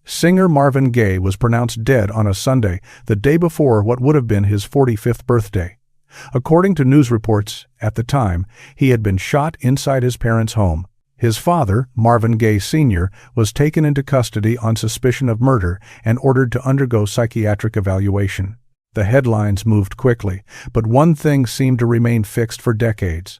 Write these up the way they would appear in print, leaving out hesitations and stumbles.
Singer Marvin Gaye was pronounced dead on a Sunday, the day before what would have been his 45th birthday. According to news reports, at the time, he had been shot inside his parents' home. His father, Marvin Gaye Sr., was taken into custody on suspicion of murder and ordered to undergo psychiatric evaluation. The headlines moved quickly, but one thing seemed to remain fixed for decades.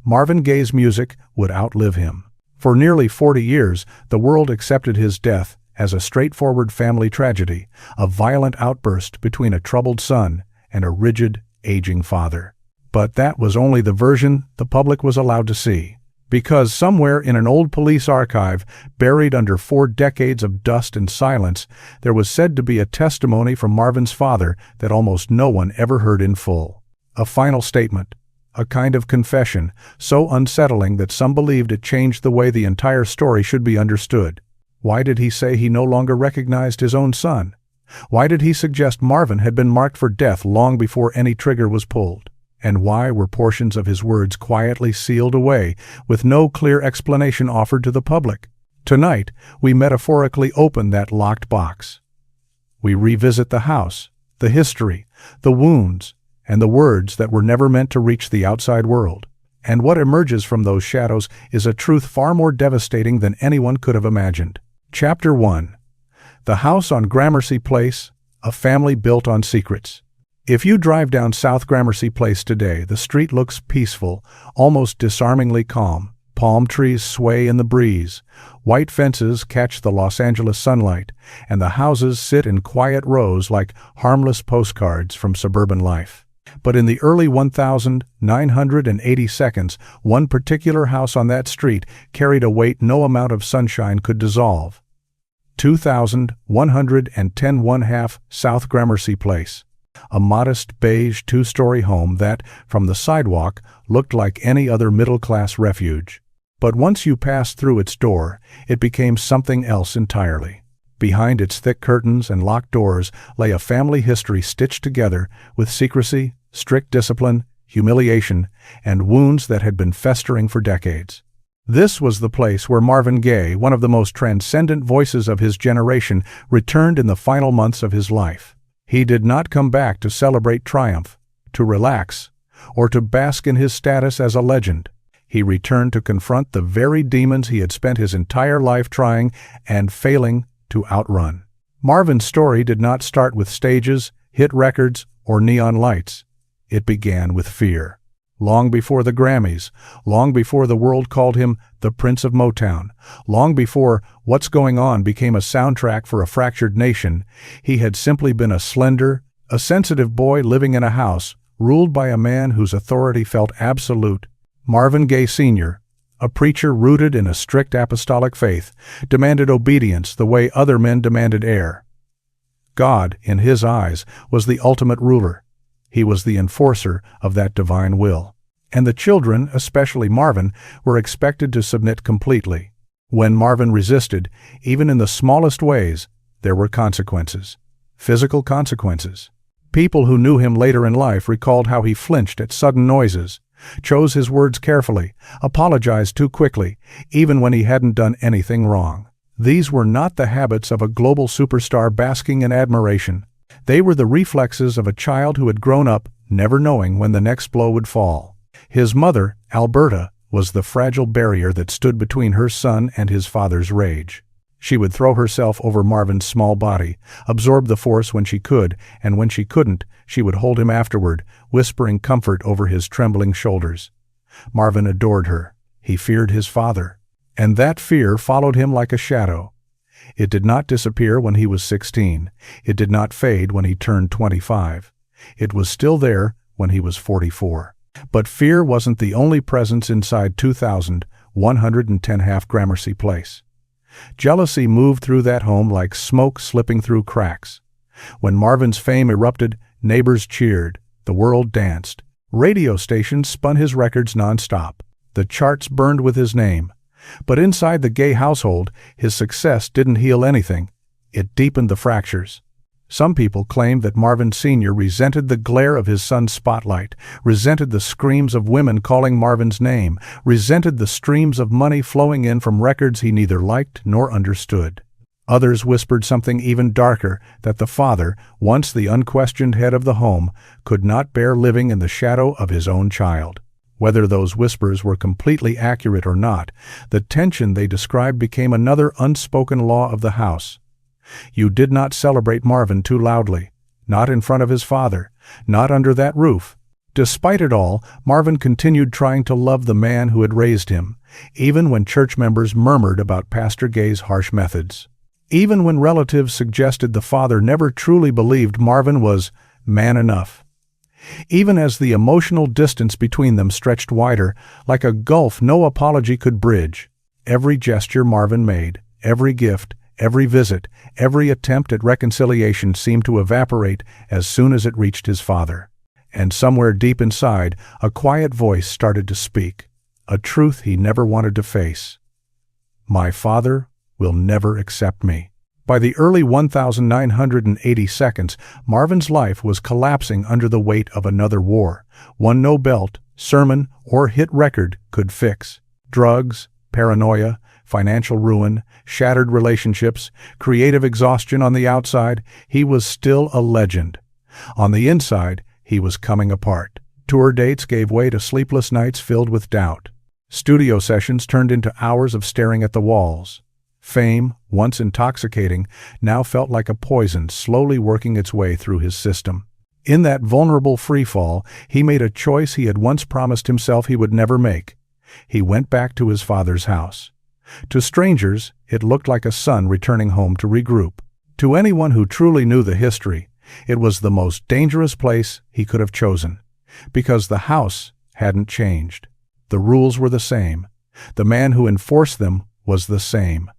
Marvin Gaye's music would outlive him. For nearly 40 years, the world accepted his death as a straightforward family tragedy, a violent outburst between a troubled son and a rigid, aging father. But that was only the version the public was allowed to see. Because somewhere in an old police archive, buried under 4 decades of dust and silence, there was said to be a testimony from Marvin's father that almost no one ever heard in full. A final statement, a kind of confession, so unsettling that some believed it changed the way the entire story should be understood. Why did he say he no longer recognized his own son? Why did he suggest Marvin had been marked for death long before any trigger was pulled? And why were portions of his words quietly sealed away, with no clear explanation offered to the public? Tonight, we metaphorically open that locked box. We revisit the house, the history, the wounds, and the words that were never meant to reach the outside world. And what emerges from those shadows is a truth far more devastating than anyone could have imagined. Chapter 1. The House on Gramercy Place, a Family Built on Secrets. If you drive down South Gramercy Place today, the street looks peaceful, almost disarmingly calm. Palm trees sway in the breeze, white fences catch the Los Angeles sunlight, and the houses sit in quiet rows like harmless postcards from suburban life. But in the early 1982, one particular house on that street carried a weight no amount of sunshine could dissolve. 2110 1/2 South Gramercy Place. A modest beige 2-story home that, from the sidewalk, looked like any other middle-class refuge. But once you passed through its door, it became something else entirely. Behind its thick curtains and locked doors lay a family history stitched together with secrecy, strict discipline, humiliation, and wounds that had been festering for decades. This was the place where Marvin Gaye, one of the most transcendent voices of his generation, returned in the final months of his life. He did not come back to celebrate triumph, to relax, or to bask in his status as a legend. He returned to confront the very demons he had spent his entire life trying and failing to outrun. Marvin's story did not start with stages, hit records, or neon lights. It began with fear. Long before the Grammys, long before the world called him the Prince of Motown, long before What's Going On became a soundtrack for a fractured nation, he had simply been a slender, a sensitive boy living in a house ruled by a man whose authority felt absolute. Marvin Gaye Sr., a preacher rooted in a strict apostolic faith, demanded obedience the way other men demanded air. God, in his eyes, was the ultimate ruler. He was the enforcer of that divine will. And the children, especially Marvin, were expected to submit completely. When Marvin resisted, even in the smallest ways, there were consequences. Physical consequences. People who knew him later in life recalled how he flinched at sudden noises, chose his words carefully, apologized too quickly, even when he hadn't done anything wrong. These were not the habits of a global superstar basking in admiration. They were the reflexes of a child who had grown up, never knowing when the next blow would fall. His mother, Alberta, was the fragile barrier that stood between her son and his father's rage. She would throw herself over Marvin's small body, absorb the force when she could, and when she couldn't, she would hold him afterward, whispering comfort over his trembling shoulders. Marvin adored her. He feared his father. And that fear followed him like a shadow. It did not disappear when he was 16. It did not fade when he turned 25. It was still there when he was 44. But fear wasn't the only presence inside 2110 Gramercy Place. Jealousy moved through that home like smoke slipping through cracks. When Marvin's fame erupted, neighbors cheered, the world danced. Radio stations spun his records nonstop. The charts burned with his name. But inside the Gaye household, his success didn't heal anything. It deepened the fractures. Some people claimed that Marvin Sr. resented the glare of his son's spotlight, resented the screams of women calling Marvin's name, resented the streams of money flowing in from records he neither liked nor understood. Others whispered something even darker, that the father, once the unquestioned head of the home, could not bear living in the shadow of his own child. Whether those whispers were completely accurate or not, the tension they described became another unspoken law of the house. You did not celebrate Marvin too loudly, not in front of his father, not under that roof. Despite it all, Marvin continued trying to love the man who had raised him, even when church members murmured about Pastor Gaye's harsh methods. Even when relatives suggested the father never truly believed Marvin was man enough. Even as the emotional distance between them stretched wider, like a gulf no apology could bridge, every gesture Marvin made, every gift, every visit, every attempt at reconciliation seemed to evaporate as soon as it reached his father. And somewhere deep inside, a quiet voice started to speak, a truth he never wanted to face. My father will never accept me. By the early 1980 seconds, Marvin's life was collapsing under the weight of another war, one no belt, sermon, or hit record could fix. Drugs, paranoia, financial ruin, shattered relationships, creative exhaustion on the outside, he was still a legend. On the inside, he was coming apart. Tour dates gave way to sleepless nights filled with doubt. Studio sessions turned into hours of staring at the walls. Fame, once intoxicating, now felt like a poison slowly working its way through his system. In that vulnerable freefall, he made a choice he had once promised himself he would never make. He went back to his father's house. To strangers, it looked like a son returning home to regroup. To anyone who truly knew the history, it was the most dangerous place he could have chosen, because the house hadn't changed. The rules were the same. The man who enforced them was the same.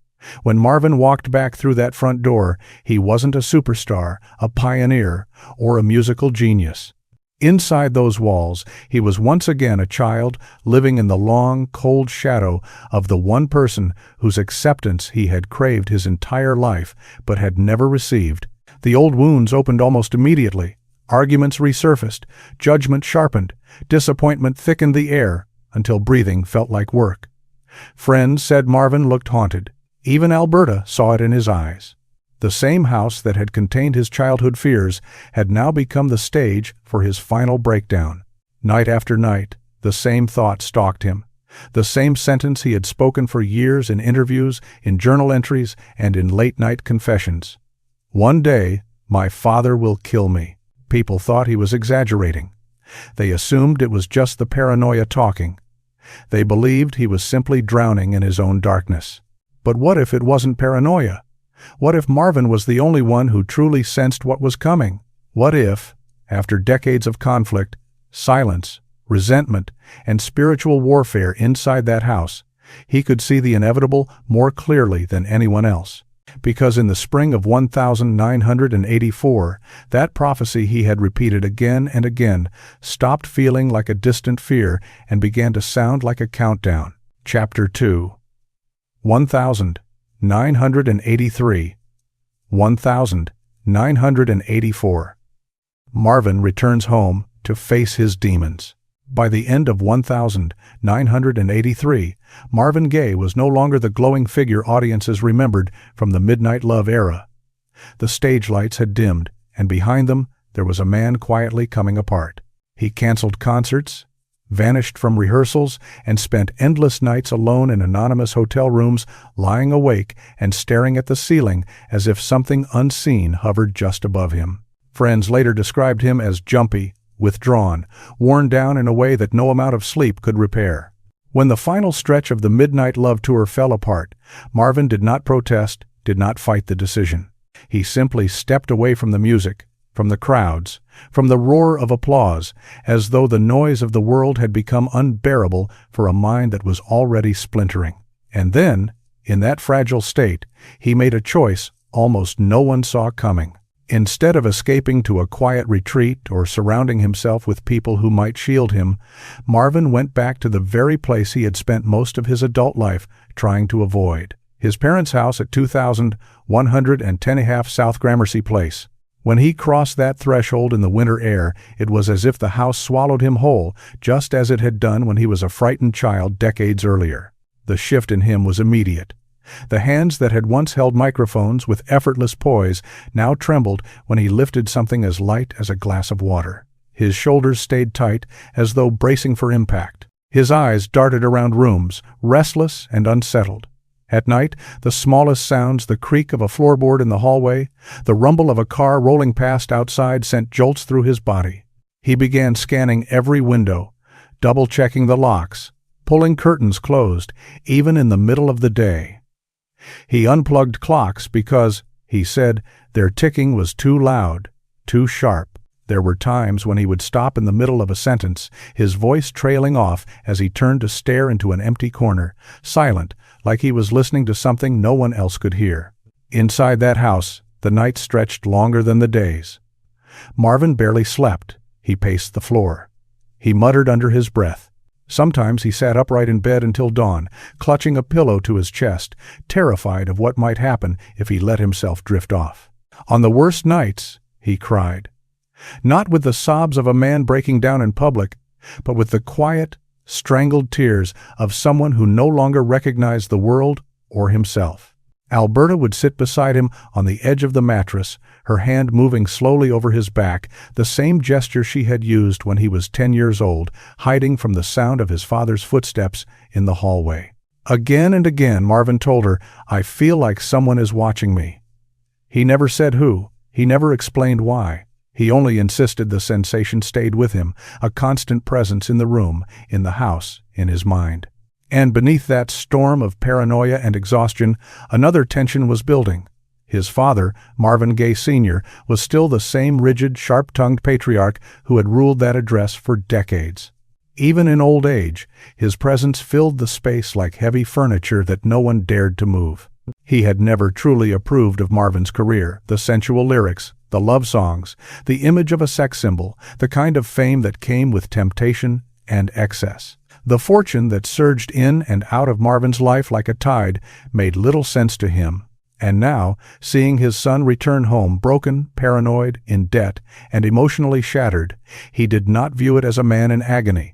When Marvin walked back through that front door, he wasn't a superstar, a pioneer, or a musical genius. Inside those walls, he was once again a child living in the long, cold shadow of the one person whose acceptance he had craved his entire life but had never received. The old wounds opened almost immediately. Arguments resurfaced, judgment sharpened, disappointment thickened the air until breathing felt like work. Friends said Marvin looked haunted. Even Alberta saw it in his eyes. The same house that had contained his childhood fears had now become the stage for his final breakdown. Night after night, the same thought stalked him. The same sentence he had spoken for years in interviews, in journal entries, and in late-night confessions. One day, my father will kill me. People thought he was exaggerating. They assumed it was just the paranoia talking. They believed he was simply drowning in his own darkness. But what if it wasn't paranoia? What if Marvin was the only one who truly sensed what was coming? What if, after decades of conflict, silence, resentment, and spiritual warfare inside that house, he could see the inevitable more clearly than anyone else? Because in the spring of 1984, that prophecy he had repeated again and again stopped feeling like a distant fear and began to sound like a countdown. Chapter 2. 1983. 1984. Marvin returns home to face his demons. By the end of 1983, Marvin Gaye was no longer the glowing figure audiences remembered from the Midnight Love era. The stage lights had dimmed, and behind them there was a man quietly coming apart. He canceled concerts, vanished from rehearsals, and spent endless nights alone in anonymous hotel rooms, lying awake and staring at the ceiling as if something unseen hovered just above him. Friends later described him as jumpy, withdrawn, worn down in a way that no amount of sleep could repair. When the final stretch of the Midnight Love Tour fell apart, Marvin did not protest, did not fight the decision. He simply stepped away from the music, from the crowds, from the roar of applause, as though the noise of the world had become unbearable for a mind that was already splintering. And then, in that fragile state, he made a choice almost no one saw coming. Instead of escaping to a quiet retreat or surrounding himself with people who might shield him, Marvin went back to the very place he had spent most of his adult life trying to avoid. His parents' house at 2110 South Gramercy Place. When he crossed that threshold in the winter air, it was as if the house swallowed him whole, just as it had done when he was a frightened child decades earlier. The shift in him was immediate. The hands that had once held microphones with effortless poise now trembled when he lifted something as light as a glass of water. His shoulders stayed tight, as though bracing for impact. His eyes darted around rooms, restless and unsettled. At night, the smallest sounds, the creak of a floorboard in the hallway, the rumble of a car rolling past outside, sent jolts through his body. He began scanning every window, double-checking the locks, pulling curtains closed, even in the middle of the day. He unplugged clocks because, he said, their ticking was too loud, too sharp. There were times when he would stop in the middle of a sentence, his voice trailing off as he turned to stare into an empty corner, silent, like he was listening to something no one else could hear. Inside that house, the nights stretched longer than the days. Marvin barely slept. He paced the floor. He muttered under his breath. Sometimes he sat upright in bed until dawn, clutching a pillow to his chest, terrified of what might happen if he let himself drift off. On the worst nights, he cried. Not with the sobs of a man breaking down in public, but with the quiet, strangled tears of someone who no longer recognized the world or himself. Alberta would sit beside him on the edge of the mattress, her hand moving slowly over his back, the same gesture she had used when he was 10 years old, hiding from the sound of his father's footsteps in the hallway. Again and again, Marvin told her, "I feel like someone is watching me." He never said who. He never explained why. He only insisted the sensation stayed with him, a constant presence in the room, in the house, in his mind. And beneath that storm of paranoia and exhaustion, another tension was building. His father, Marvin Gaye Sr., was still the same rigid, sharp-tongued patriarch who had ruled that address for decades. Even in old age, his presence filled the space like heavy furniture that no one dared to move. He had never truly approved of Marvin's career, the sensual lyrics, the love songs, the image of a sex symbol, the kind of fame that came with temptation and excess. The fortune that surged in and out of Marvin's life like a tide made little sense to him. And now, seeing his son return home broken, paranoid, in debt, and emotionally shattered, he did not view it as a man in agony.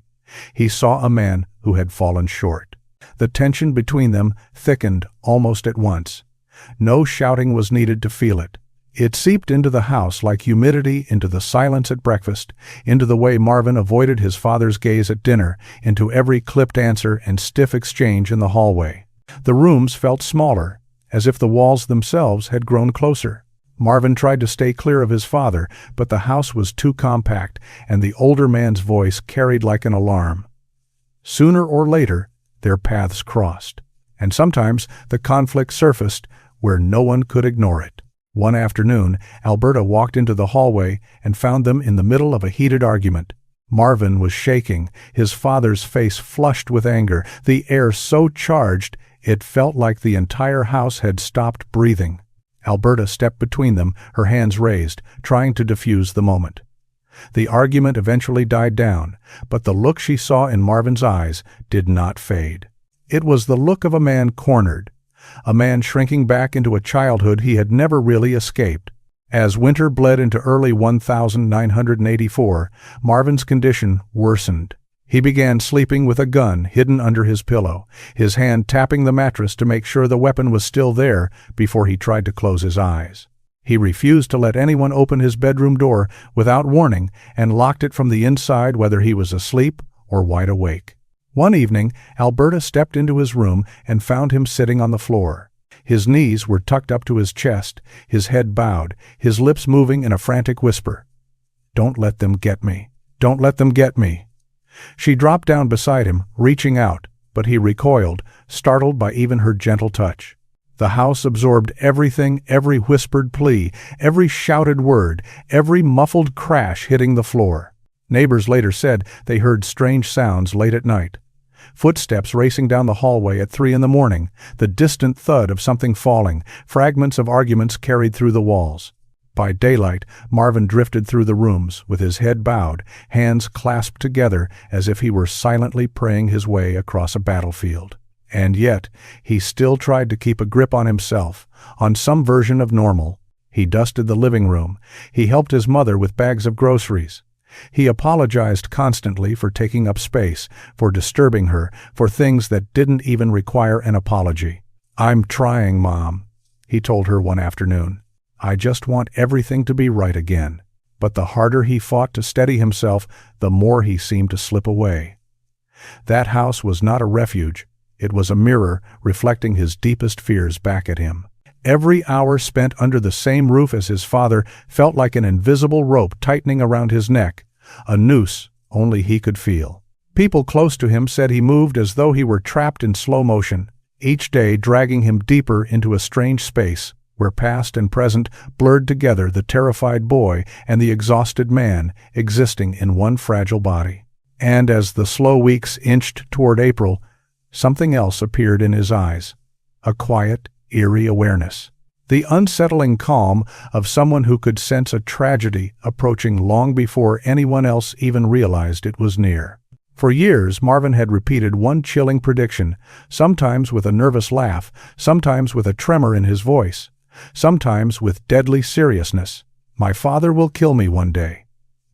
He saw a man who had fallen short. The tension between them thickened almost at once. No shouting was needed to feel it. It seeped into the house like humidity into the silence at breakfast, into the way Marvin avoided his father's gaze at dinner, into every clipped answer and stiff exchange in the hallway. The rooms felt smaller, as if the walls themselves had grown closer. Marvin tried to stay clear of his father, but the house was too compact, and the older man's voice carried like an alarm. Sooner or later, their paths crossed, and sometimes the conflict surfaced where no one could ignore it. One afternoon, Alberta walked into the hallway and found them in the middle of a heated argument. Marvin was shaking, his father's face flushed with anger, the air so charged it felt like the entire house had stopped breathing. Alberta stepped between them, her hands raised, trying to diffuse the moment. The argument eventually died down, but the look she saw in Marvin's eyes did not fade. It was the look of a man cornered, a man shrinking back into a childhood he had never really escaped. As winter bled into early 1984, Marvin's condition worsened. He began sleeping with a gun hidden under his pillow, his hand tapping the mattress to make sure the weapon was still there before he tried to close his eyes. He refused to let anyone open his bedroom door without warning and locked it from the inside whether he was asleep or wide awake. One evening, Alberta stepped into his room and found him sitting on the floor. His knees were tucked up to his chest, his head bowed, his lips moving in a frantic whisper. "Don't let them get me. Don't let them get me." She dropped down beside him, reaching out, but he recoiled, startled by even her gentle touch. The house absorbed everything, every whispered plea, every shouted word, every muffled crash hitting the floor. Neighbors later said they heard strange sounds late at night. Footsteps racing down the hallway at 3 a.m, the distant thud of something falling, fragments of arguments carried through the walls. By daylight, Marvin drifted through the rooms, with his head bowed, hands clasped together as if he were silently praying his way across a battlefield. And yet, he still tried to keep a grip on himself, on some version of normal. He dusted the living room. He helped his mother with bags of groceries. He apologized constantly for taking up space, for disturbing her, for things that didn't even require an apology. "I'm trying, Mom," he told her one afternoon. "I just want everything to be right again." But the harder he fought to steady himself, the more he seemed to slip away. That house was not a refuge. It was a mirror reflecting his deepest fears back at him. Every hour spent under the same roof as his father felt like an invisible rope tightening around his neck, a noose only he could feel. People close to him said he moved as though he were trapped in slow motion, each day dragging him deeper into a strange space where past and present blurred together, the terrified boy and the exhausted man existing in one fragile body. And as the slow weeks inched toward April, something else appeared in his eyes, a quiet, eerie awareness. The unsettling calm of someone who could sense a tragedy approaching long before anyone else even realized it was near. For years, Marvin had repeated one chilling prediction, sometimes with a nervous laugh, sometimes with a tremor in his voice, sometimes with deadly seriousness. "My father will kill me one day."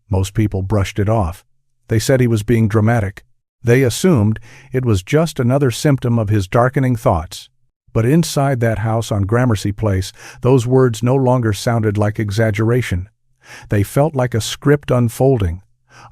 Most people brushed it off. They said he was being dramatic. They assumed it was just another symptom of his darkening thoughts. But inside that house on Gramercy Place, those words no longer sounded like exaggeration. They felt like a script unfolding,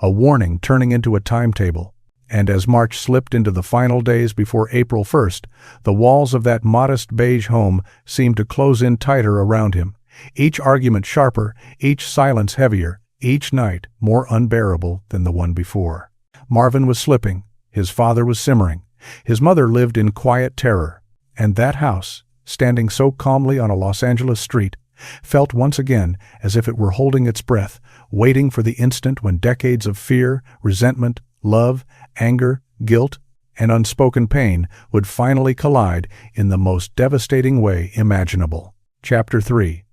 a warning turning into a timetable. And as March slipped into the final days before April 1st, the walls of that modest beige home seemed to close in tighter around him, each argument sharper, each silence heavier, each night more unbearable than the one before. Marvin was slipping, his father was simmering, his mother lived in quiet terror, and that house, standing so calmly on a Los Angeles street, felt once again as if it were holding its breath, waiting for the instant when decades of fear, resentment, love, anger, guilt, and unspoken pain would finally collide in the most devastating way imaginable. Chapter 3.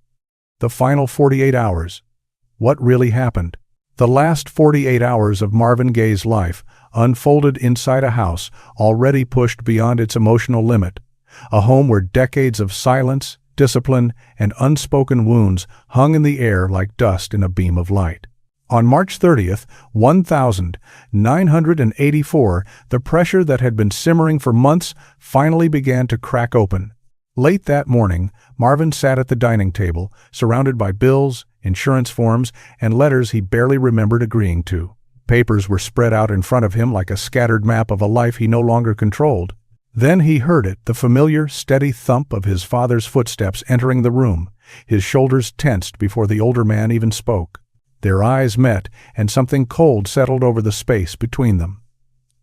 The final 48 hours. What really happened? The last 48 hours of Marvin Gaye's life unfolded inside a house already pushed beyond its emotional limit, a home where decades of silence, discipline, and unspoken wounds hung in the air like dust in a beam of light. On March 30th, 1984, the pressure that had been simmering for months finally began to crack open. Late that morning, Marvin sat at the dining table, surrounded by bills, insurance forms, and letters he barely remembered agreeing to. Papers were spread out in front of him like a scattered map of a life he no longer controlled. Then he heard it, the familiar, steady thump of his father's footsteps entering the room. His shoulders tensed before the older man even spoke. Their eyes met, and something cold settled over the space between them.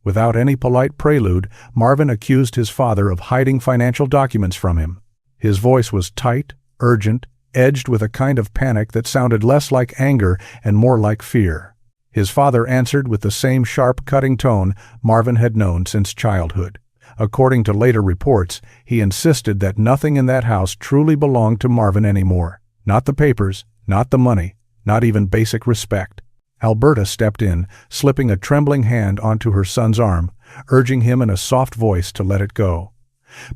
Without any polite prelude, Marvin accused his father of hiding financial documents from him. His voice was tight, urgent, edged with a kind of panic that sounded less like anger and more like fear. His father answered with the same sharp, cutting tone Marvin had known since childhood. According to later reports, he insisted that nothing in that house truly belonged to Marvin anymore. Not the papers, not the money, not even basic respect. Alberta stepped in, slipping a trembling hand onto her son's arm, urging him in a soft voice to let it go.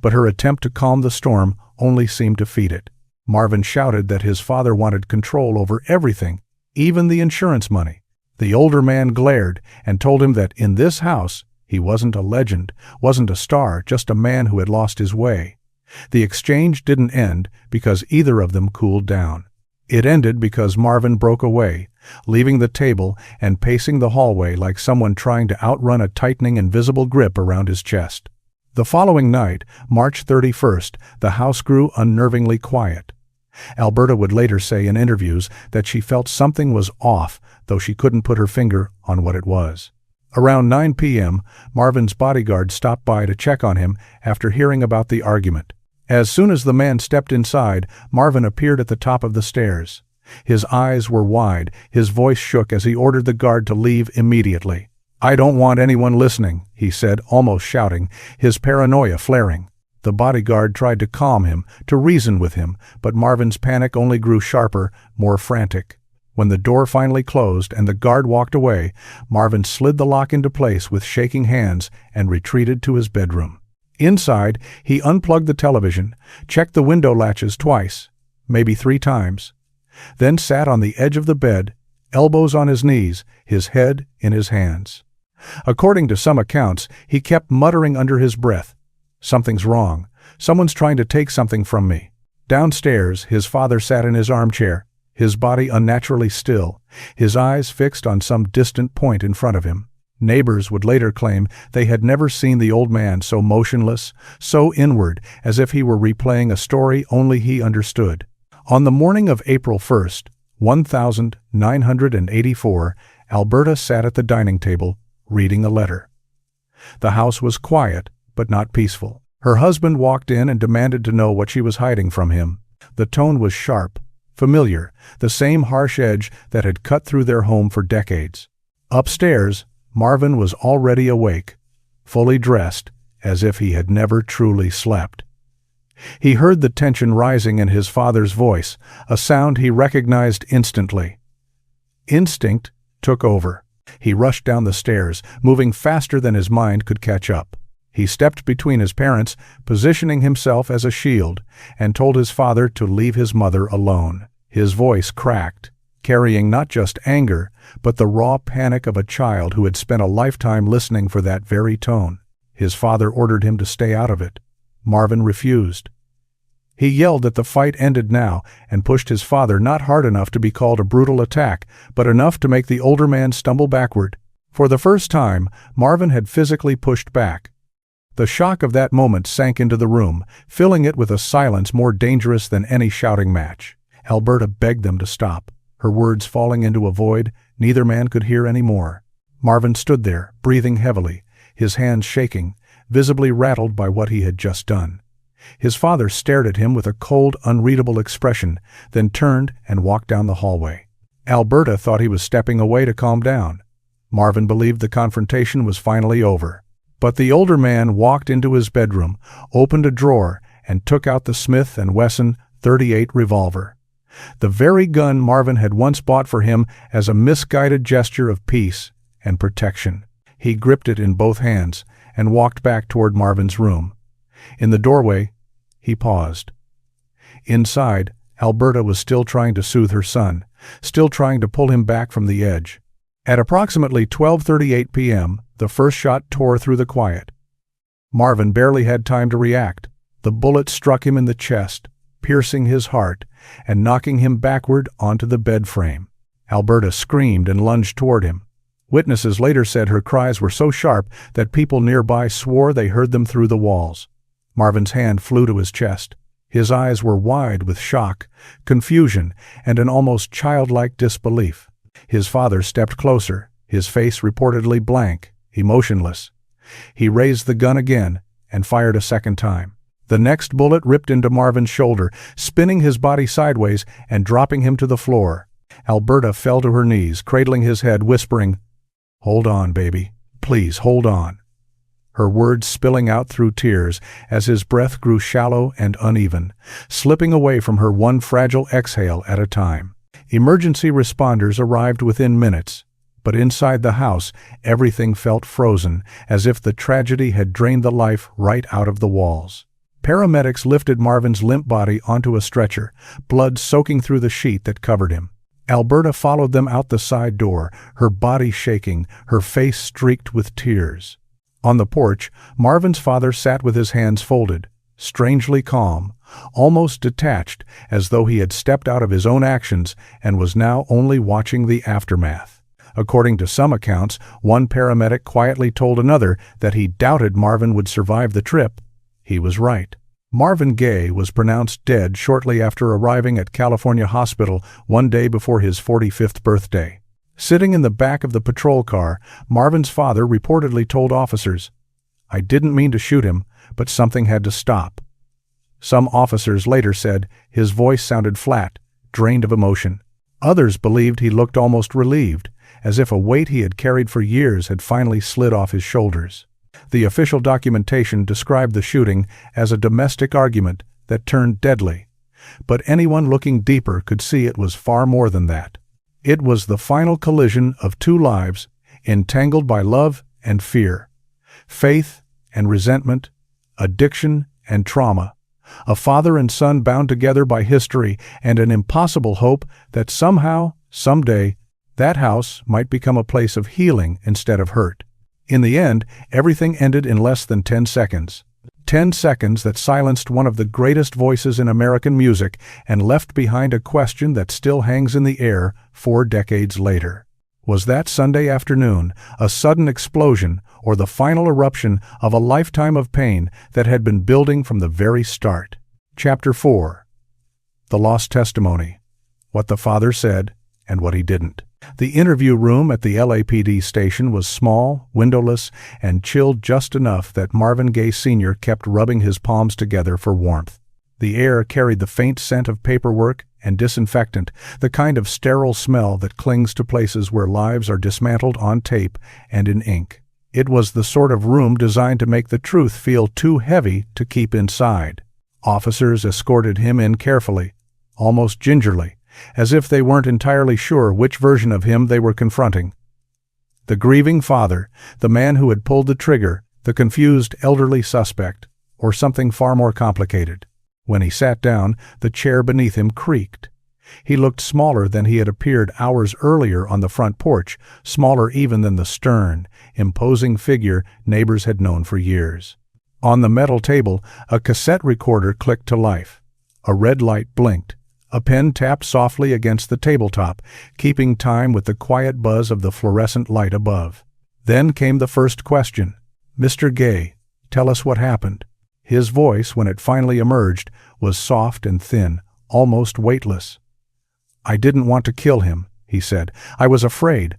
But her attempt to calm the storm only seemed to feed it. Marvin shouted that his father wanted control over everything, even the insurance money. The older man glared and told him that in this house, he wasn't a legend, wasn't a star, just a man who had lost his way. The exchange didn't end because either of them cooled down. It ended because Marvin broke away, leaving the table and pacing the hallway like someone trying to outrun a tightening invisible grip around his chest. The following night, March 31st, the house grew unnervingly quiet. Alberta would later say in interviews that she felt something was off, though she couldn't put her finger on what it was. Around 9 p.m., Marvin's bodyguard stopped by to check on him after hearing about the argument. As soon as the man stepped inside, Marvin appeared at the top of the stairs. His eyes were wide, his voice shook as he ordered the guard to leave immediately. "I don't want anyone listening," he said, almost shouting, his paranoia flaring. The bodyguard tried to calm him, to reason with him, but Marvin's panic only grew sharper, more frantic. When the door finally closed and the guard walked away, Marvin slid the lock into place with shaking hands and retreated to his bedroom. Inside, he unplugged the television, checked the window latches twice, maybe 3 times, then sat on the edge of the bed, elbows on his knees, his head in his hands. According to some accounts, he kept muttering under his breath, "Something's wrong. Someone's trying to take something from me." Downstairs, his father sat in his armchair, his body unnaturally still, his eyes fixed on some distant point in front of him. Neighbors would later claim they had never seen the old man so motionless, so inward, as if he were replaying a story only he understood. On the morning of April 1st, 1984, Alberta sat at the dining table, reading a letter. The house was quiet, but not peaceful. Her husband walked in and demanded to know what she was hiding from him. The tone was sharp, familiar, the same harsh edge that had cut through their home for decades. Upstairs, Marvin was already awake, fully dressed, as if he had never truly slept. He heard the tension rising in his father's voice, a sound he recognized instantly. Instinct took over. He rushed down the stairs, moving faster than his mind could catch up. He stepped between his parents, positioning himself as a shield, and told his father to leave his mother alone. His voice cracked, carrying not just anger, but the raw panic of a child who had spent a lifetime listening for that very tone. His father ordered him to stay out of it. Marvin refused. He yelled that the fight ended now and pushed his father not hard enough to be called a brutal attack, but enough to make the older man stumble backward. For the first time, Marvin had physically pushed back. The shock of that moment sank into the room, filling it with a silence more dangerous than any shouting match. Alberta begged them to stop, her words falling into a void neither man could hear any more. Marvin stood there, breathing heavily, his hands shaking, visibly rattled by what he had just done. His father stared at him with a cold, unreadable expression, then turned and walked down the hallway. Alberta thought he was stepping away to calm down. Marvin believed the confrontation was finally over. But the older man walked into his bedroom, opened a drawer, and took out the Smith & Wesson .38 revolver. The very gun Marvin had once bought for him as a misguided gesture of peace and protection. He gripped it in both hands and walked back toward Marvin's room. In the doorway, he paused. Inside, Alberta was still trying to soothe her son, still trying to pull him back from the edge. At approximately 12:38 p.m., the first shot tore through the quiet. Marvin barely had time to react. The bullet struck him in the chest, piercing his heart and knocking him backward onto the bed frame. Alberta screamed and lunged toward him. Witnesses later said her cries were so sharp that people nearby swore they heard them through the walls. Marvin's hand flew to his chest. His eyes were wide with shock, confusion, and an almost childlike disbelief. His father stepped closer, his face reportedly blank, emotionless. He raised the gun again and fired a second time. The next bullet ripped into Marvin's shoulder, spinning his body sideways and dropping him to the floor. Alberta fell to her knees, cradling his head, whispering, "Hold on, baby. Please, hold on." Her words spilling out through tears as his breath grew shallow and uneven, slipping away from her one fragile exhale at a time. Emergency responders arrived within minutes, but inside the house, everything felt frozen, as if the tragedy had drained the life right out of the walls. Paramedics lifted Marvin's limp body onto a stretcher, blood soaking through the sheet that covered him. Alberta followed them out the side door, her body shaking, her face streaked with tears. On the porch, Marvin's father sat with his hands folded, strangely calm, almost detached, as though he had stepped out of his own actions and was now only watching the aftermath. According to some accounts, one paramedic quietly told another that he doubted Marvin would survive the trip. He was right. Marvin Gaye was pronounced dead shortly after arriving at California Hospital one day before his 45th birthday. Sitting in the back of the patrol car, Marvin's father reportedly told officers, "I didn't mean to shoot him, but something had to stop." Some officers later said his voice sounded flat, drained of emotion. Others believed he looked almost relieved, as if a weight he had carried for years had finally slid off his shoulders. The official documentation described the shooting as a domestic argument that turned deadly, but anyone looking deeper could see it was far more than that. It was the final collision of two lives, entangled by love and fear, faith and resentment, addiction and trauma, a father and son bound together by history and an impossible hope that somehow, someday, that house might become a place of healing instead of hurt. In the end, everything ended in less than 10 seconds. 10 seconds that silenced one of the greatest voices in American music and left behind a question that still hangs in the air 4 decades later. Was that Sunday afternoon a sudden explosion or the final eruption of a lifetime of pain that had been building from the very start? Chapter 4. The Lost Testimony. What the father said and what he didn't. The interview room at the LAPD station was small, windowless, and chilled just enough that Marvin Gaye Sr. kept rubbing his palms together for warmth. The air carried the faint scent of paperwork and disinfectant, the kind of sterile smell that clings to places where lives are dismantled on tape and in ink. It was the sort of room designed to make the truth feel too heavy to keep inside. Officers escorted him in carefully, almost gingerly, as if they weren't entirely sure which version of him they were confronting. The grieving father, the man who had pulled the trigger, the confused elderly suspect, or something far more complicated. When he sat down, the chair beneath him creaked. He looked smaller than he had appeared hours earlier on the front porch, smaller even than the stern, imposing figure neighbors had known for years. On the metal table, a cassette recorder clicked to life. A red light blinked. A pen tapped softly against the tabletop, keeping time with the quiet buzz of the fluorescent light above. Then came the first question. "Mr. Gaye, tell us what happened." His voice, when it finally emerged, was soft and thin, almost weightless. "I didn't want to kill him," he said. "I was afraid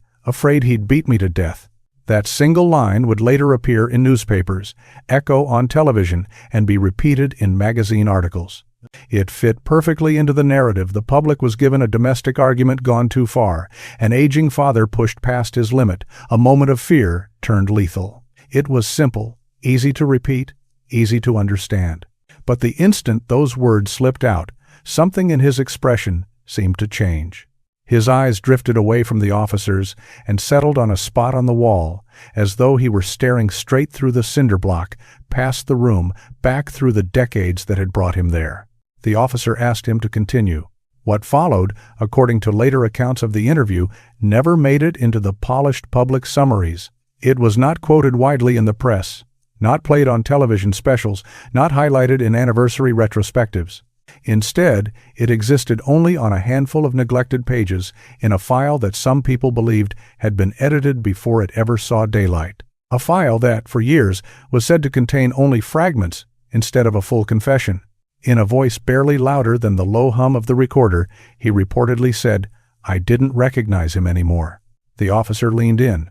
he'd beat me to death." That single line would later appear in newspapers, echo on television, and be repeated in magazine articles. It fit perfectly into the narrative. The public was given a domestic argument gone too far. An aging father pushed past his limit. A moment of fear turned lethal. It was simple, easy to repeat, easy to understand. But the instant those words slipped out, something in his expression seemed to change. His eyes drifted away from the officers and settled on a spot on the wall, as though he were staring straight through the cinder block, past the room, back through the decades that had brought him there. The officer asked him to continue. What followed, according to later accounts of the interview, never made it into the polished public summaries. It was not quoted widely in the press, not played on television specials, not highlighted in anniversary retrospectives. Instead, it existed only on a handful of neglected pages in a file that some people believed had been edited before it ever saw daylight. A file that, for years, was said to contain only fragments instead of a full confession. In a voice barely louder than the low hum of the recorder, he reportedly said, "I didn't recognize him anymore." The officer leaned in.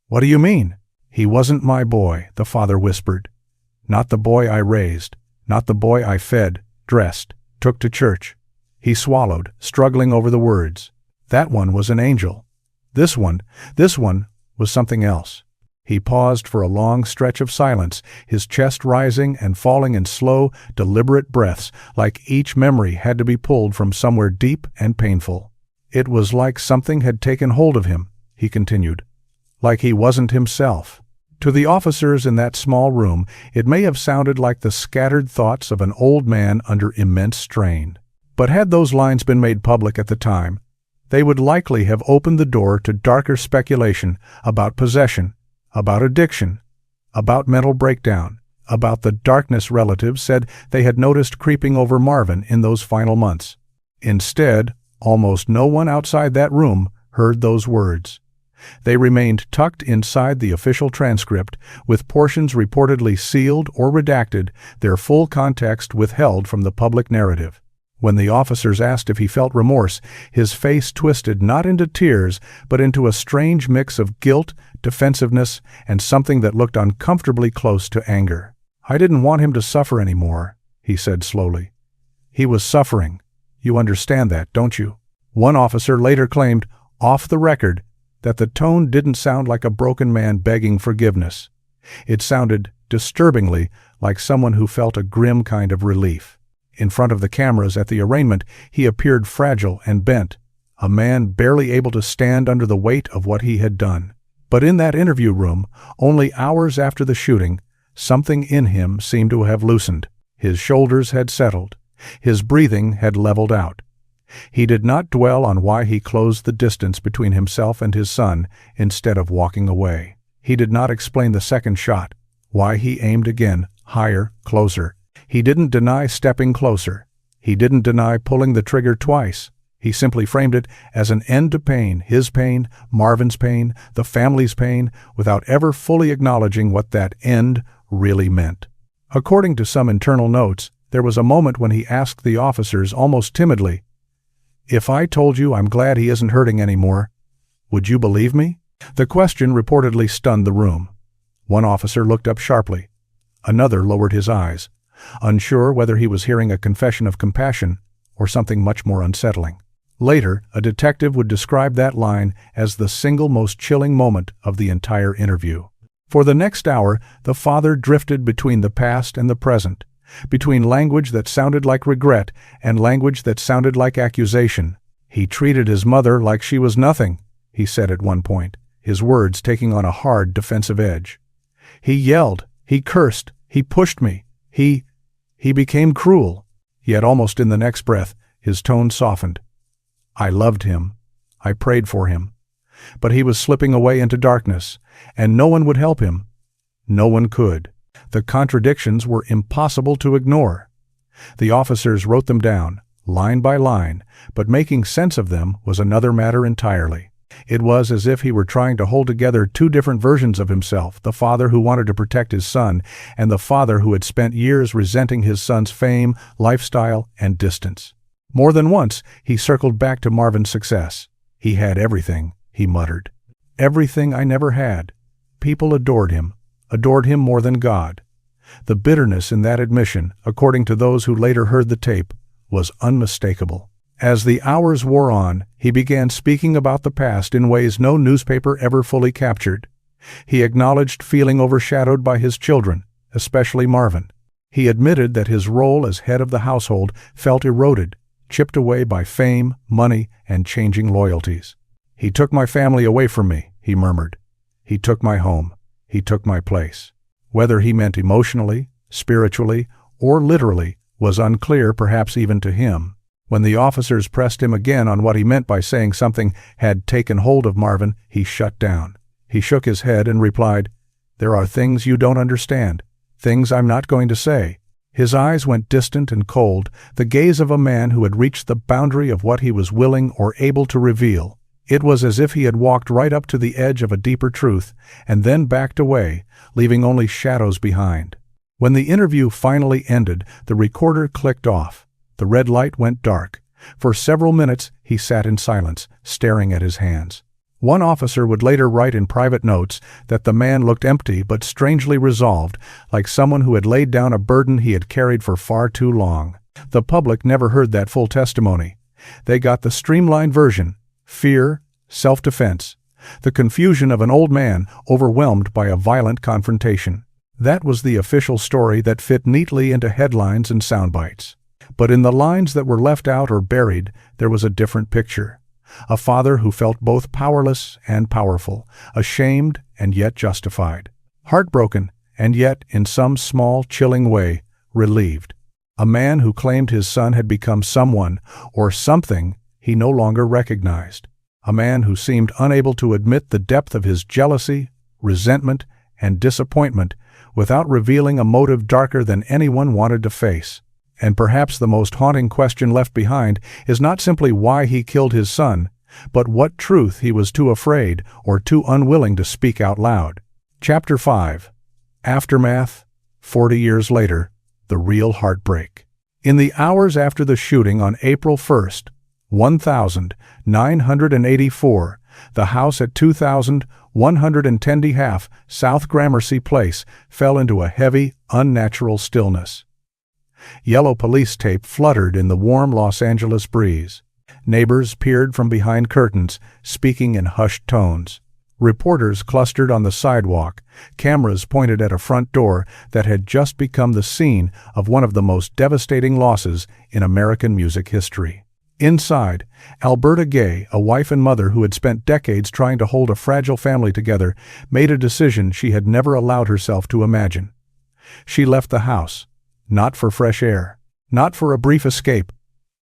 "What do you mean?" "He wasn't my boy," the father whispered. "Not the boy I raised, not the boy I fed, dressed, took to church." He swallowed, struggling over the words. That one was an angel. This one was something else. He paused for a long stretch of silence, his chest rising and falling in slow, deliberate breaths, like each memory had to be pulled from somewhere deep and painful. "It was like something had taken hold of him," he continued. "Like he wasn't himself." To the officers in that small room, it may have sounded like the scattered thoughts of an old man under immense strain. But had those lines been made public at the time, they would likely have opened the door to darker speculation about possession, about addiction, about mental breakdown, about the darkness relatives said they had noticed creeping over Marvin in those final months. Instead, almost no one outside that room heard those words. They remained tucked inside the official transcript, with portions reportedly sealed or redacted, their full context withheld from the public narrative. When the officers asked if he felt remorse, his face twisted not into tears, but into a strange mix of guilt, defensiveness, and something that looked uncomfortably close to anger. "I didn't want him to suffer anymore," he said slowly. "He was suffering. You understand that, don't you?" One officer later claimed, off the record, that the tone didn't sound like a broken man begging forgiveness. It sounded, disturbingly, like someone who felt a grim kind of relief. In front of the cameras at the arraignment, he appeared fragile and bent, a man barely able to stand under the weight of what he had done. But in that interview room, only hours after the shooting, something in him seemed to have loosened. His shoulders had settled. His breathing had leveled out. He did not dwell on why he closed the distance between himself and his son instead of walking away. He did not explain the second shot, why he aimed again, higher, closer. He didn't deny stepping closer. He didn't deny pulling the trigger twice. He simply framed it as an end to pain, his pain, Marvin's pain, the family's pain, without ever fully acknowledging what that end really meant. According to some internal notes, there was a moment when he asked the officers almost timidly, "If I told you I'm glad he isn't hurting anymore, would you believe me?" The question reportedly stunned the room. One officer looked up sharply. Another lowered his eyes, unsure whether he was hearing a confession of compassion or something much more unsettling. Later, a detective would describe that line as the single most chilling moment of the entire interview. For the next hour, the father drifted between the past and the present, between language that sounded like regret and language that sounded like accusation. "He treated his mother like she was nothing," he said at one point, his words taking on a hard, defensive edge. "He yelled, he cursed, he pushed me, he became cruel." Yet almost in the next breath, his tone softened. "I loved him. I prayed for him. But he was slipping away into darkness, and no one would help him. No one could." The contradictions were impossible to ignore. The officers wrote them down, line by line, but making sense of them was another matter entirely. It was as if he were trying to hold together two different versions of himself, the father who wanted to protect his son, and the father who had spent years resenting his son's fame, lifestyle, and distance. More than once, he circled back to Marvin's success. "He had everything," he muttered. "Everything I never had." People adored him more than God. The bitterness in that admission, according to those who later heard the tape, was unmistakable. As the hours wore on, he began speaking about the past in ways no newspaper ever fully captured. He acknowledged feeling overshadowed by his children, especially Marvin. He admitted that his role as head of the household felt eroded, chipped away by fame, money, and changing loyalties. "He took my family away from me," he murmured. "He took my home. He took my place." Whether he meant emotionally, spiritually, or literally was unclear, perhaps even to him. When the officers pressed him again on what he meant by saying something had taken hold of Marvin, he shut down. He shook his head and replied, "There are things you don't understand, things I'm not going to say." His eyes went distant and cold, the gaze of a man who had reached the boundary of what he was willing or able to reveal. It was as if he had walked right up to the edge of a deeper truth and then backed away, leaving only shadows behind. When the interview finally ended, the recorder clicked off. The red light went dark. For several minutes, he sat in silence, staring at his hands. One officer would later write in private notes that the man looked empty but strangely resolved, like someone who had laid down a burden he had carried for far too long. The public never heard that full testimony. They got the streamlined version: fear, self-defense, the confusion of an old man overwhelmed by a violent confrontation. That was the official story that fit neatly into headlines and sound bites. But in the lines that were left out or buried, there was a different picture. A father who felt both powerless and powerful, ashamed and yet justified, heartbroken and yet, in some small, chilling way, relieved. A man who claimed his son had become someone or something he no longer recognized. A man who seemed unable to admit the depth of his jealousy, resentment, and disappointment without revealing a motive darker than anyone wanted to face. And perhaps the most haunting question left behind is not simply why he killed his son, but what truth he was too afraid or too unwilling to speak out loud. Chapter 5. Aftermath. 40 years later, the real heartbreak. In the hours after the shooting on April 1st, 1984, the house at 2110 DeHaaf South Gramercy Place fell into a heavy, unnatural stillness. Yellow police tape fluttered in the warm Los Angeles breeze. Neighbors peered from behind curtains, speaking in hushed tones. Reporters clustered on the sidewalk, cameras pointed at a front door that had just become the scene of one of the most devastating losses in American music history. Inside, Alberta Gaye, a wife and mother who had spent decades trying to hold a fragile family together, made a decision she had never allowed herself to imagine. She left the house. Not for fresh air, not for a brief escape.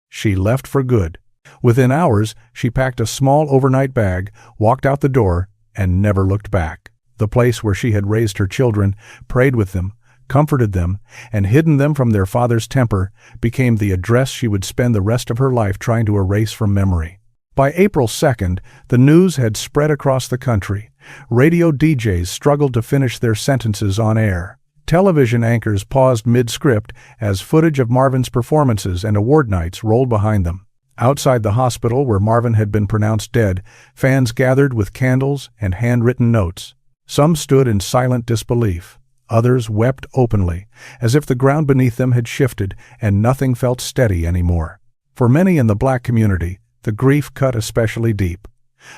She left for good. Within hours, she packed a small overnight bag, walked out the door, and never looked back. The place where she had raised her children, prayed with them, comforted them, and hidden them from their father's temper, became the address she would spend the rest of her life trying to erase from memory. By April 2nd, the news had spread across the country. Radio DJs struggled to finish their sentences on air. Television anchors paused mid-script as footage of Marvin's performances and award nights rolled behind them. Outside the hospital where Marvin had been pronounced dead, fans gathered with candles and handwritten notes. Some stood in silent disbelief. Others wept openly, as if the ground beneath them had shifted and nothing felt steady anymore. For many in the black community, the grief cut especially deep.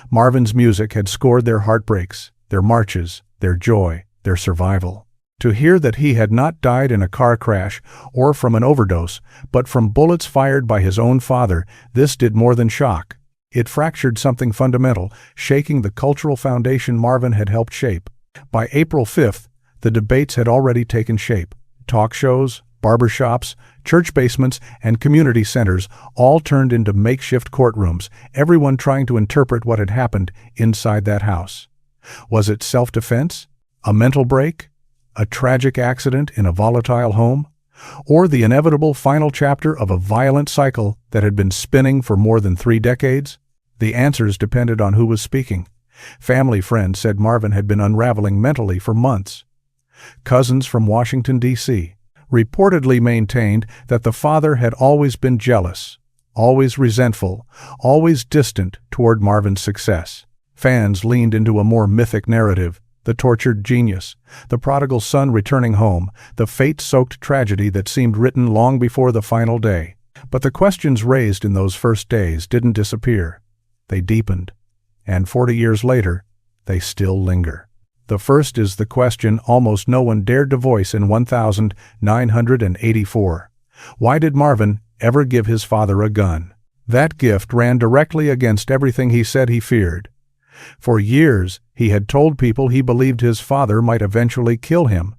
Marvin's music had scored their heartbreaks, their marches, their joy, their survival. To hear that he had not died in a car crash or from an overdose, but from bullets fired by his own father, this did more than shock. It fractured something fundamental, shaking the cultural foundation Marvin had helped shape. By April 5th, the debates had already taken shape. Talk shows, barbershops, church basements, and community centers all turned into makeshift courtrooms, everyone trying to interpret what had happened inside that house. Was it self-defense? A mental break? A tragic accident in a volatile home? Or the inevitable final chapter of a violent cycle that had been spinning for more than 3 decades? The answers depended on who was speaking. Family friends said Marvin had been unraveling mentally for months. Cousins from Washington, D.C., reportedly maintained that the father had always been jealous, always resentful, always distant toward Marvin's success. Fans leaned into a more mythic narrative, the tortured genius, the prodigal son returning home, the fate-soaked tragedy that seemed written long before the final day. But the questions raised in those first days didn't disappear. They deepened. And 40 years later, they still linger. The first is the question almost no one dared to voice in 1984. Why did Marvin ever give his father a gun? That gift ran directly against everything he said he feared. For years, he had told people he believed his father might eventually kill him.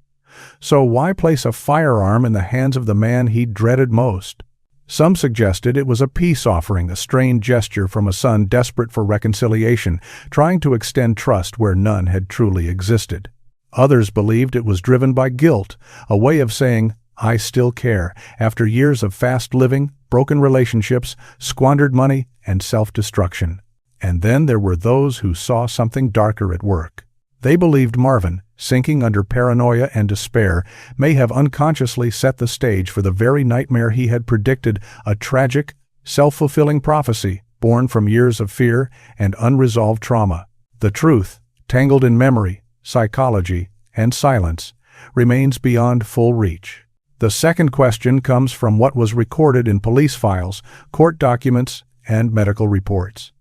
So why place a firearm in the hands of the man he dreaded most? Some suggested it was a peace offering, a strained gesture from a son desperate for reconciliation, trying to extend trust where none had truly existed. Others believed it was driven by guilt, a way of saying, "I still care," after years of fast living, broken relationships, squandered money, and self-destruction. And then there were those who saw something darker at work. They believed Marvin, sinking under paranoia and despair, may have unconsciously set the stage for the very nightmare he had predicted, a tragic, self-fulfilling prophecy born from years of fear and unresolved trauma. The truth, tangled in memory, psychology, and silence, remains beyond full reach. The second question comes from what was recorded in police files, court documents, and medical reports.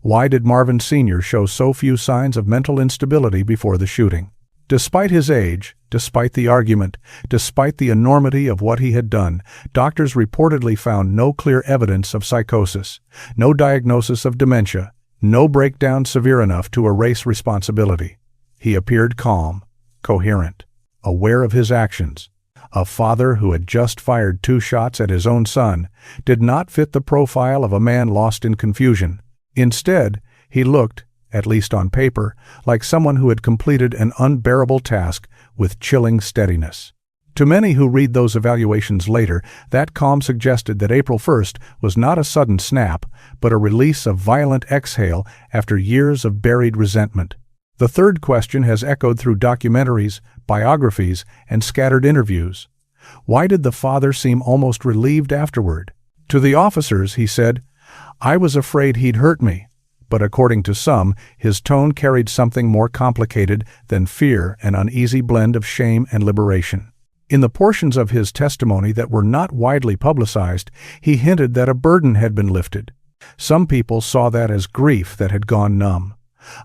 Why did Marvin Sr. show so few signs of mental instability before the shooting? Despite his age, despite the argument, despite the enormity of what he had done, doctors reportedly found no clear evidence of psychosis, no diagnosis of dementia, no breakdown severe enough to erase responsibility. He appeared calm, coherent, aware of his actions. A father who had just fired 2 shots at his own son did not fit the profile of a man lost in confusion. Instead, he looked, at least on paper, like someone who had completed an unbearable task with chilling steadiness. To many who read those evaluations later, that calm suggested that April 1st was not a sudden snap, but a release of violent exhale after years of buried resentment. The third question has echoed through documentaries, biographies, and scattered interviews. Why did the father seem almost relieved afterward? To the officers, he said, "I was afraid he'd hurt me." But according to some, his tone carried something more complicated than fear, an uneasy blend of shame and liberation. In the portions of his testimony that were not widely publicized, he hinted that a burden had been lifted. Some people saw that as grief that had gone numb.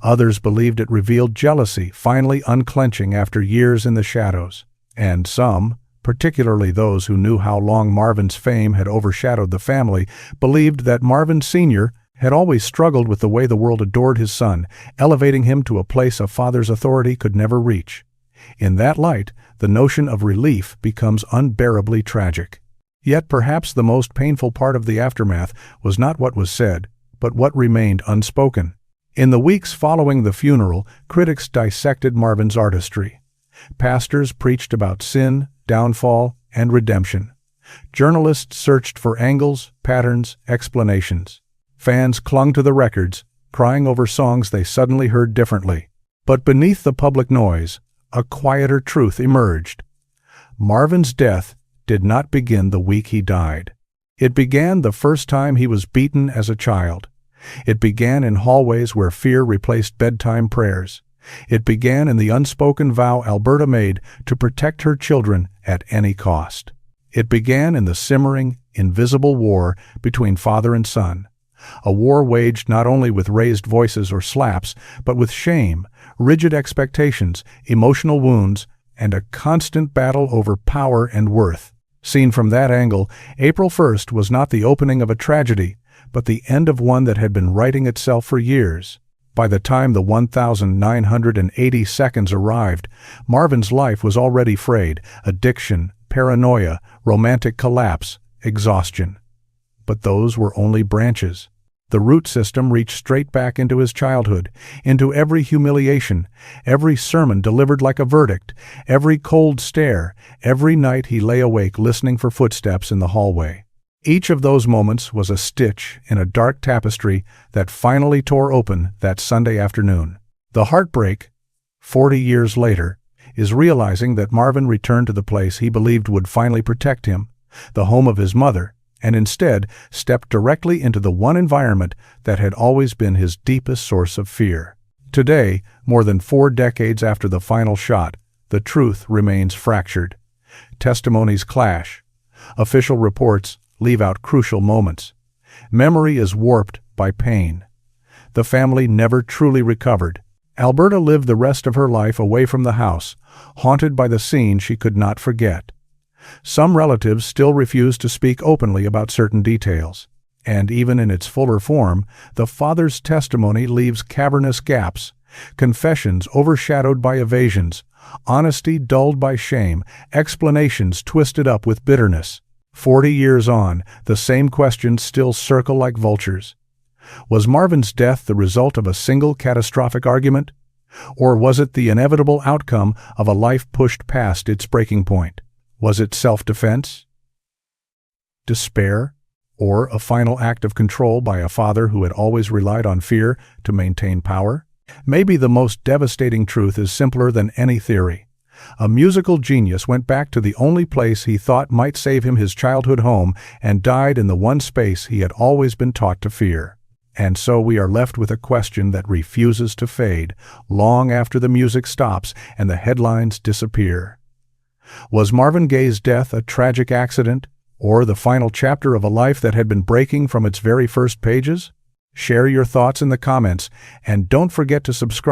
Others believed it revealed jealousy, finally unclenching after years in the shadows. And some, particularly those who knew how long Marvin's fame had overshadowed the family, believed that Marvin Sr. had always struggled with the way the world adored his son, elevating him to a place a father's authority could never reach. In that light, the notion of relief becomes unbearably tragic. Yet perhaps the most painful part of the aftermath was not what was said, but what remained unspoken. In the weeks following the funeral, critics dissected Marvin's artistry. Pastors preached about sin, downfall, and redemption. Journalists searched for angles, patterns, explanations. Fans clung to the records, crying over songs they suddenly heard differently. But beneath the public noise, a quieter truth emerged. Marvin's death did not begin the week he died. It began the first time he was beaten as a child. It began in hallways where fear replaced bedtime prayers. It began in the unspoken vow Alberta made to protect her children at any cost. It began in the simmering, invisible war between father and son. A war waged not only with raised voices or slaps, but with shame, rigid expectations, emotional wounds, and a constant battle over power and worth. Seen from that angle, April 1st was not the opening of a tragedy, but the end of one that had been writing itself for years. By the time the 1,980 seconds arrived, Marvin's life was already frayed: addiction, paranoia, romantic collapse, exhaustion. But those were only branches. The root system reached straight back into his childhood, into every humiliation, every sermon delivered like a verdict, every cold stare, every night he lay awake listening for footsteps in the hallway. Each of those moments was a stitch in a dark tapestry that finally tore open that Sunday afternoon. The heartbreak, 40 years later, is realizing that Marvin returned to the place he believed would finally protect him, the home of his mother, and instead stepped directly into the one environment that had always been his deepest source of fear. Today, more than 4 decades after the final shot, the truth remains fractured. Testimonies clash. Official reports leave out crucial moments. Memory is warped by pain. The family never truly recovered. Alberta lived the rest of her life away from the house, haunted by the scene she could not forget. Some relatives still refuse to speak openly about certain details, and even in its fuller form, the father's testimony leaves cavernous gaps, confessions overshadowed by evasions, honesty dulled by shame, explanations twisted up with bitterness. 40 years on, the same questions still circle like vultures. Was Marvin's death the result of a single catastrophic argument? Or was it the inevitable outcome of a life pushed past its breaking point? Was it self-defense, despair, or a final act of control by a father who had always relied on fear to maintain power? Maybe the most devastating truth is simpler than any theory. A musical genius went back to the only place he thought might save him, his childhood home, and died in the one space he had always been taught to fear. And so we are left with a question that refuses to fade, long after the music stops and the headlines disappear. Was Marvin Gaye's death a tragic accident, or the final chapter of a life that had been breaking from its very first pages? Share your thoughts in the comments, and don't forget to subscribe.